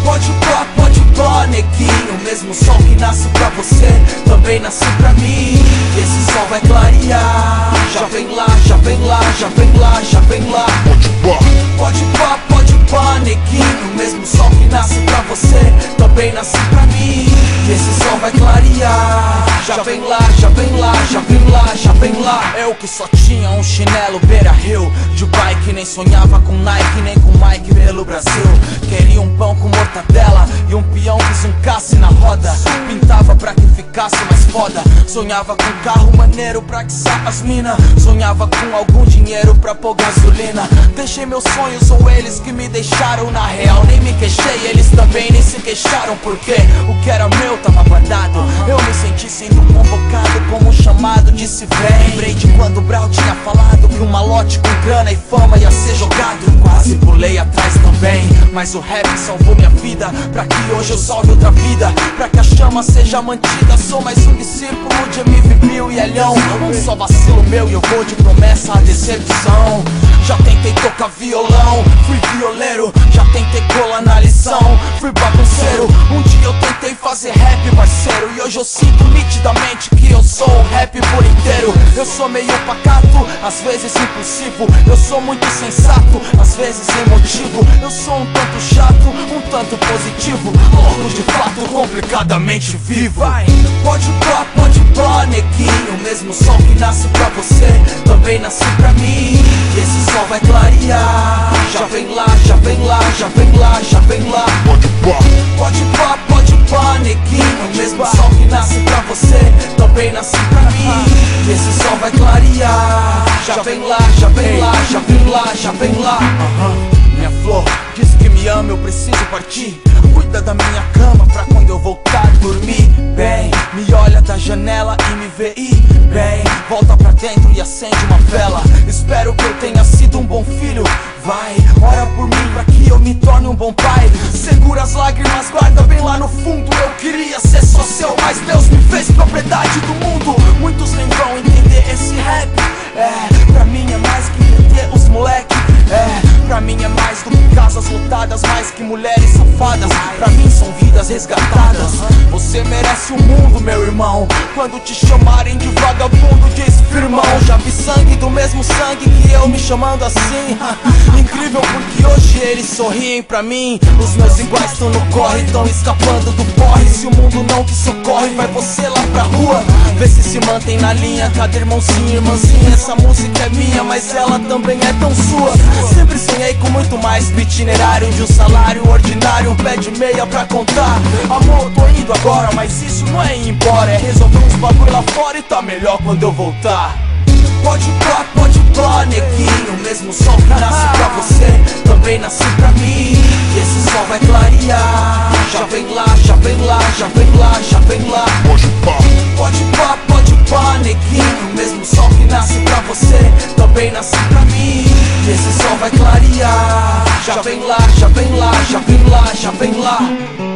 Pode pá, neguinho. O mesmo sol que nasce pra você também nasce pra mim. Esse sol vai clarear. Já vem lá, já vem lá, já vem lá, já vem lá. Pode pá, neguinho. O mesmo sol que nasce pra você também nasce pra mim. Esse sol vai clarear. Já vem lá, já vem lá, já vem lá, já vem lá. Eu que só tinha um chinelo Beira-Rio, de bike, nem sonhava com Nike, nem com Mike pelo Brasil. Queria um pão com mortadela e um peão que zuncasse na roda. Pintava pra que ficasse mais foda. Sonhava com carro maneiro pra atiçar as mina. Sonhava com algum dinheiro pra pôr gasolina. Deixei meus sonhos ou eles que me deixaram. Na real nem me queixei, eles também nem se queixaram. Porque o que era meu tava guardado. Eu me senti sendo convocado como um chamado de se vem. Lembrei de quando o Brau tinha falado que um malote com grana e fama ia ser jogado. Quase pulei atrás também, mas o rap salvou minha vida. Pra que hoje eu salve outra vida, pra que a chama seja mantida. Sou mais um discípulo de MV Bill e Elhão. Um só vacilo meu e eu vou de promessa a decepção. Já tentei tocar violão, fui violeiro. Já tentei colar na lição, fui bagunceiro. Um dia eu tentei fazer rap, parceiro, e hoje eu sinto nitidamente que eu sou o rap por inteiro. Eu sou meio pacato, às vezes impulsivo. Eu sou muito sensato, às vezes emotivo. Eu sou um tanto chato, um tanto positivo. Louco de fato, complicadamente vivo. Pode pá, neguinho. O mesmo sol que nasce pra você também nasce pra mim. Esse sol vai clarear. Já vem lá, já vem lá, já vem lá, já vem lá. Pode pá, neguinho. O mesmo sol que nasce pra você também nasce pra mim. Esse sol vai clarear. Já vem lá, já vem lá, já vem lá, já vem lá. Minha flor diz que me ama, eu preciso partir. Cuida da minha cama pra quando eu voltar a dormir bem. Me olha da janela e me vê ir bem. Volta pra dentro e acende uma vela. Espero que eu tenha sido um bom filho. Vai, ora por mim pra que eu me torne um bom pai. Segura as lágrimas, guarda bem lá no fundo. Eu queria ser só seu, mas Deus me fez propriedade do mundo. Muitos nem vão entender esse rap. Pra mim é mais que entender os moleque. Pra mim é mais do que casas lotadas, mais que mulheres safadas. Pra mim são vidas resgatadas. Você merece o mundo, meu irmão. Quando te chamarem de vagabundo, diz firmão. Já vi sangue do mesmo sangue que eu, me chamando assim. Incrível porque hoje eles sorriem pra mim. Os meus iguais estão no corre, estão escapando do porre. Se o mundo não te socorre, vai você lá pra rua. Vê se mantém na linha, cada irmãozinho, irmãzinha. Essa música é minha, mas ela também é tão sua. Sempre sonhei com muito mais do itinerário de um salário ordinário, um pé de meia pra contar. Amor, tô indo agora, mas isso não é ir embora. É resolver uns bagulho lá fora e tá melhor quando eu voltar. Pode pá, neguinho. O mesmo sol que nasce pra você também nasce pra mim. Esse sol vai clarear. Já vem lá, já vem lá, já vem lá, já vem lá. Pode pá, neguinho. O mesmo sol que nasce pra você também nasce pra mim. Esse sol vai clarear. Já vem lá, já vem lá, já vem lá, já vem lá.